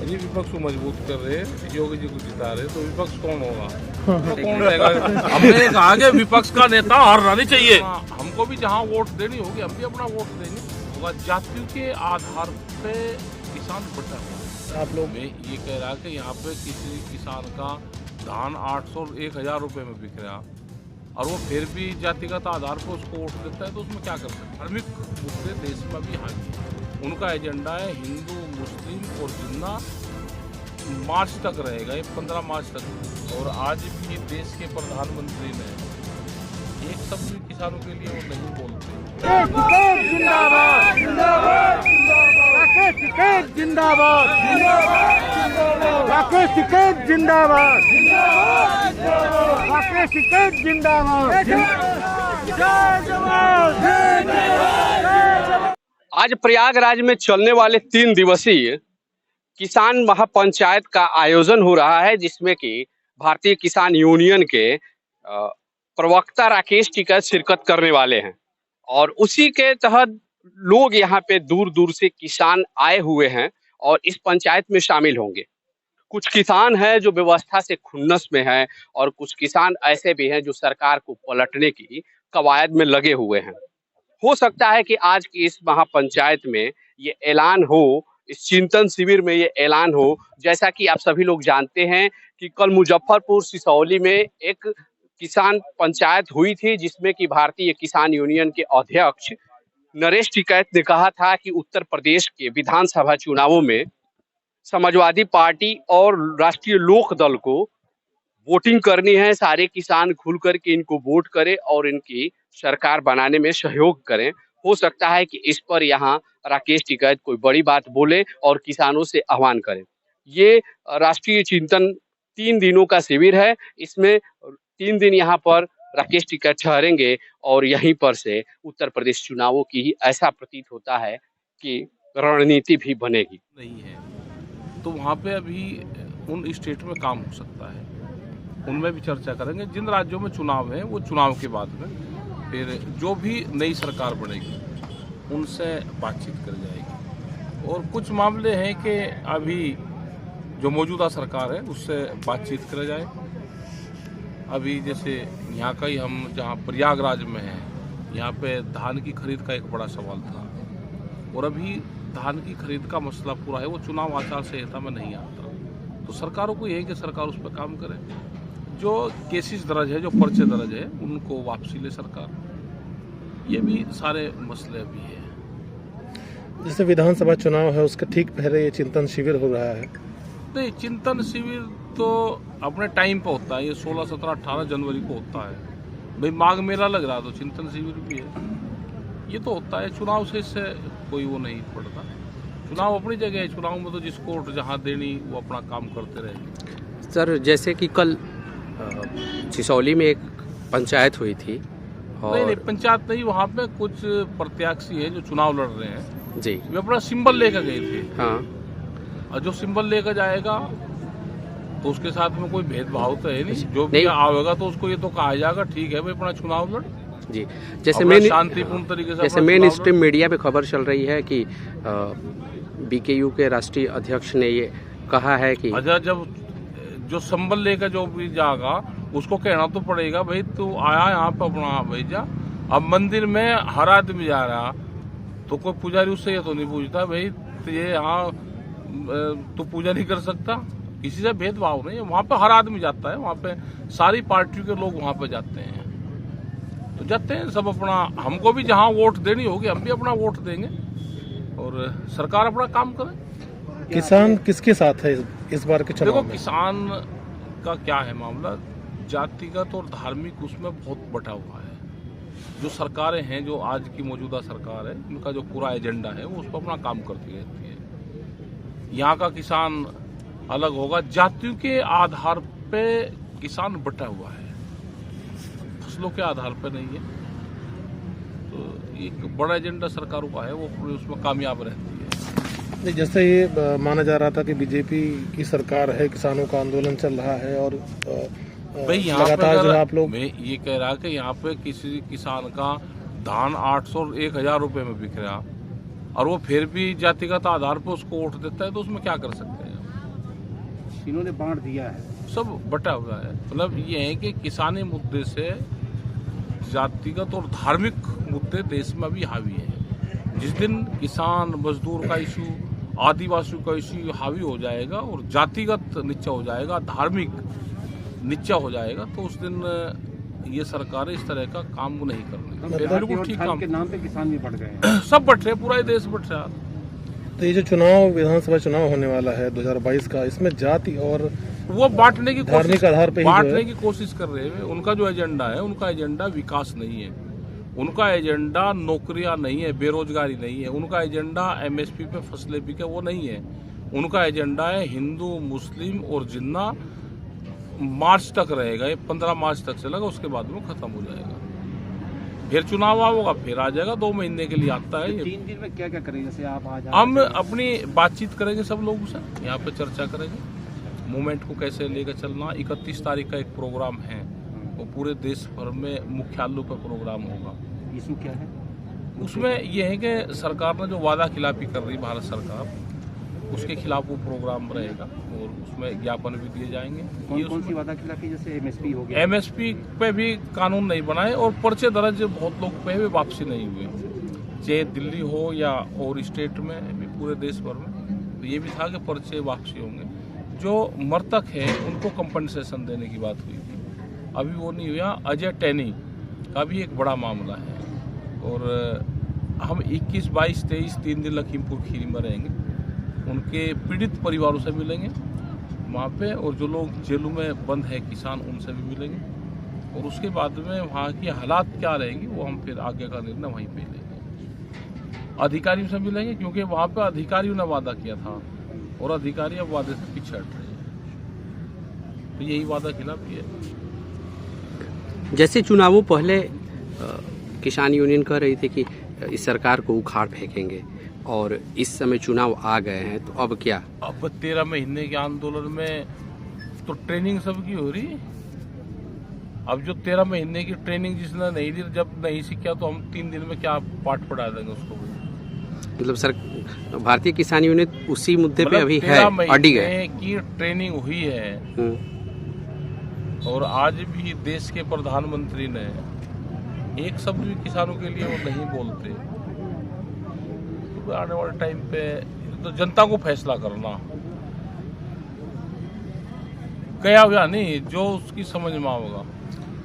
यदि विपक्ष को मजबूत कर रहे, योगी जी को जिता रहे, तो विपक्ष कौन होगा? तो कौन रहेगा? हमने कहा कि विपक्ष का नेता हारना नहीं चाहिए। हमको भी जहाँ वोट देनी होगी हम भी अपना वोट देंगे। होगा जातियों के आधार पे किसान बटा हुआ। आप लोग मैं ये कह रहा कि यहाँ पे किसी किसान का धान 800 और 1000 रुपये में बिक रहा और वो फिर भी जातिगत आधार पर उसको वोट देता है, तो उसमें क्या कर सकते हैं? धार्मिक मुद्दे देश में भी हावी है। उनका एजेंडा है हिंदू, मुस्लिम और जिन्ना मार्च तक रहेगा, ये 15 मार्च तक। और आज भी देश के प्रधानमंत्री ने एक शब्द भी किसानों के लिए वो नहीं बोलते। जिंदाबाद जिंदाबाद जिंदाबाद आज प्रयागराज में चलने वाले 3 दिवसीय किसान महापंचायत का आयोजन हो रहा है, जिसमें कि भारतीय किसान यूनियन के प्रवक्ता राकेश टिकैत शिरकत करने वाले हैं और उसी के तहत लोग यहाँ पे दूर दूर से किसान आए हुए हैं और इस पंचायत में शामिल होंगे। कुछ किसान हैं जो व्यवस्था से खुन्नस में हैं और कुछ किसान ऐसे भी हैं जो सरकार को पलटने की कवायद में लगे हुए हैं। हो सकता है कि आज की इस महापंचायत में ये ऐलान हो, इस चिंतन शिविर में ये ऐलान हो। जैसा कि आप सभी लोग जानते हैं कि कल मुजफ्फरपुर सिसौली में एक किसान पंचायत हुई थी, जिसमें कि भारतीय किसान यूनियन के अध्यक्ष नरेश टिकैत ने कहा था कि उत्तर प्रदेश के विधानसभा चुनावों में समाजवादी पार्टी और राष्ट्रीय लोक दल को वोटिंग करनी है, सारे किसान खुल करके इनको वोट करें और इनकी सरकार बनाने में सहयोग करें। हो सकता है कि इस पर यहाँ राकेश टिकैत कोई बड़ी बात बोले और किसानों से आह्वान करें। ये राष्ट्रीय चिंतन 3 दिनों का शिविर है। इसमें 3 दिन यहाँ पर राकेश टिकैत ठहरेंगे और यहीं पर से उत्तर प्रदेश चुनावों की ही ऐसा प्रतीत होता है कि रणनीति भी बनेगी। नहीं है तो वहाँ पे अभी उन स्टेट में काम हो सकता है, उनमें भी चर्चा करेंगे। जिन राज्यों में चुनाव है वो चुनाव के बाद में फिर जो भी नई सरकार बनेगी उनसे बातचीत कर जाएगी। और कुछ मामले हैं कि अभी जो मौजूदा सरकार है उससे बातचीत कर जाए। अभी जैसे यहाँ का ही हम जहाँ प्रयागराज में हैं, यहाँ पे धान की खरीद का एक बड़ा सवाल था और अभी धान की खरीद का मसला पूरा है, वो चुनाव आचार संहिता में नहीं आता। तो सरकारों को यही कि सरकार उस पर काम करे। जो केसेस दर्ज है, जो पर्चे दर्ज है, उनको वापसी ले सरकार। ये भी सारे मसले भी है। जैसे विधानसभा चुनाव है उसके ठीक पहले ये चिंतन शिविर हो रहा है। नहीं, चिंतन शिविर तो अपने टाइम पे होता है, ये 16, 17, 18 जनवरी को होता है। भाई माघ मेला लग रहा तो चिंतन शिविर भी है, ये तो होता है। चुनाव से इससे कोई वो नहीं पड़ता। चुनाव अपनी जगह है, चुनाव में तो जिसको जहाँ देनी वो अपना काम करते रहेंगे। सर, जैसे कि कल सिसौली में एक पंचायत हुई थी और नहीं, पंचायत नहीं, वहाँ पे कुछ प्रत्याशी है जो चुनाव लड़ रहे हैं जी, वे अपना सिंबल लेकर गए थे। हाँ, और जो सिंबल लेकर जाएगा तो उसके साथ में कोई भेदभाव तो है नहीं। जो भी नहीं। आवेगा तो उसको ये तो कहा जाएगा ठीक है भाई अपना चुनाव लड़ जी। जैसे शांतिपूर्ण तरीके से मेन स्ट्रीम मीडिया पे खबर चल रही है कि बीकेयू के राष्ट्रीय अध्यक्ष ने ये कहा है कि अच्छा, जब जो संबल लेकर जो भी जाएगा उसको कहना तो पड़ेगा भाई तू आया यहाँ पे अपना भेजा। अब मंदिर में हर आदमी जा रहा तो कोई पुजारी उससे ये तो नहीं पूछता भाई ये यहाँ तू पूजा नहीं कर सकता। किसी से भेदभाव नहीं है, वहाँ पे हर आदमी जाता है, वहाँ पे सारी पार्टियों के लोग वहाँ पे जाते हैं, तो जाते हैं सब अपना। हमको भी जहाँ वोट देनी होगी हम भी अपना वोट देंगे और सरकार अपना काम करे। किसान किसके साथ है इस बार के चुनाव देखो में? किसान का क्या है मामला, जातिगत और धार्मिक उसमें बहुत बटा हुआ है। जो सरकारें हैं, जो आज की मौजूदा सरकार है, उनका जो पूरा एजेंडा है वो उस पर अपना काम करती रहती है। यहाँ का किसान अलग होगा, जातियों के आधार पे किसान बटा हुआ है, फसलों के आधार पे नहीं है। तो एक बड़ा एजेंडा सरकारों का है, वो पूरी उसमें कामयाब रहती है। नहीं, जैसे ये माना जा रहा था कि बीजेपी की सरकार है, किसानों का आंदोलन चल रहा है और भाई यहाँ लगातार जो है आप लोग, मैं ये कह रहा कि यहाँ पे किसी किसान का धान 800 और 1000 रुपये में बिक रहा और वो फिर भी जातिगत आधार पर उसको वोट देता है, तो उसमें क्या कर सकते हैं। इन्होंने बांट दिया है। सब बटा हुआ है। मतलब ये है कि किसानी मुद्दे से जातिगत और धार्मिक मुद्दे देश में अभी हावी है। जिस दिन किसान मजदूर का इशू, आदिवासियों का इशू हावी हो जाएगा और जातिगत नीचा हो जाएगा, धार्मिक नीचा हो जाएगा, तो उस दिन ये सरकारें इस तरह का काम नहीं करने। बिल्कुल ठीक काम के नाम पे किसान भी बढ़ गए हैं। सब बट रहे, पूरा देश बट रहा। तो ये जो चुनाव, विधानसभा चुनाव होने वाला है 2022 का, इसमें जाति और वो बांटने की धार्मिक आधार पे बांटने की कोशिश कर रहे हैं। उनका जो एजेंडा है, उनका एजेंडा विकास नहीं है, उनका एजेंडा नौकरियां नहीं है, बेरोजगारी नहीं है, उनका एजेंडा एमएसपी पे फसलें बिके वो नहीं है। उनका एजेंडा है हिंदू, मुस्लिम और जिन्ना मार्च तक रहेगा। ये 15 मार्च तक चलेगा, उसके बाद में खत्म हो जाएगा। फिर चुनाव होगा, फिर आ जाएगा। 2 महीने के लिए आता है। 3 दिन में क्या क्या करेंगे? जैसे आप आज हम अपनी बातचीत करेंगे सब लोगों से, यहाँ पे चर्चा करेंगे मूवमेंट को कैसे लेकर चलना। 31 तारीख का एक प्रोग्राम है, वो पूरे देश भर में मुख्यालयों पर प्रोग्राम होगा। इशू क्या है उसमें यह है कि सरकार ने जो वादा खिलाफी कर रही, भारत सरकार, उसके खिलाफ वो प्रोग्राम रहेगा और उसमें ज्ञापन भी दिए जाएंगे। कौन सी वादा खिलाफी? जैसे एमएसपी हो गया। एमएसपी पे भी कानून नहीं बनाए और पर्चे दर्ज बहुत लोग पे भी वापसी नहीं हुए, चाहे दिल्ली हो या और स्टेट में भी, पूरे देश भर में। तो ये भी था कि पर्चे वापसी होंगे। जो मृतक है उनको कंपनसेशन देने की बात हुई थी, अभी वो नहीं हुआ। अजय टैनी का भी एक बड़ा मामला है और हम 21, 22, 23 3 दिन लखीमपुर खीरी में रहेंगे। उनके पीड़ित परिवारों से मिलेंगे वहाँ पे, और जो लोग जेलों में बंद है किसान, उनसे भी मिलेंगे। और उसके बाद में वहाँ की हालात क्या रहेगी वो हम फिर आगे का निर्णय वहीं पे लेंगे। अधिकारियों से मिलेंगे क्योंकि वहाँ पे अधिकारियों ने वादा किया था और अधिकारी अब वादे से पीछे हट रहे हैं। तो यही वादा खिलाफी है। जैसे चुनावों पहले किसान यूनियन कह रही थी कि इस सरकार को उखाड़ फेंकेंगे, और इस समय चुनाव आ गए हैं, तो अब क्या? अब 13 महीने के आंदोलन में तो ट्रेनिंग सबकी हो रही। अब जो 13 महीने की ट्रेनिंग जिसने नहीं दी, जब नहीं सीखा तो हम 3 दिन में क्या पाठ पढ़ा देंगे उसको? मतलब सर, भारतीय किसान यूनियन उसी मुद्दे पे अभी है, अड़ी है की ट्रेनिंग हुई है। और आज भी देश के प्रधानमंत्री ने एक शब्द भी किसानों के लिए वो नहीं बोलते। तो आने वाले टाइम पे तो जनता को फैसला करना, गया हुआ नहीं, जो उसकी समझ में होगा।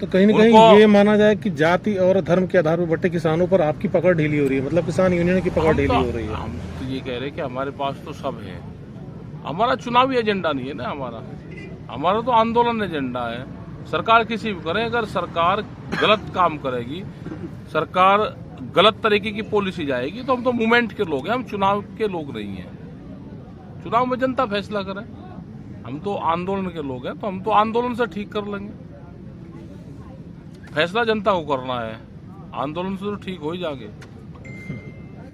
तो कहीं न कहीं ये माना जाए कि जाति और धर्म के आधार पर बटे किसानों पर आपकी पकड़ ढीली हो रही है, मतलब किसान यूनियन की पकड़ ढीली हो रही है। हम तो ये कह रहे हैं कि हमारे पास तो सब है। हमारा चुनावी एजेंडा नहीं है ना, हमारा तो आंदोलन एजेंडा है। सरकार किसी भी करे, अगर सरकार गलत काम करेगी, सरकार गलत तरीके की पॉलिसी जाएगी, तो हम तो मूवमेंट के लोग हैं, हम चुनाव के लोग नहीं हैं। चुनाव में जनता फैसला करे, हम तो आंदोलन के लोग हैं, तो हम तो आंदोलन से ठीक कर लेंगे। फैसला जनता को करना है, आंदोलन से तो ठीक हो ही जाएंगे।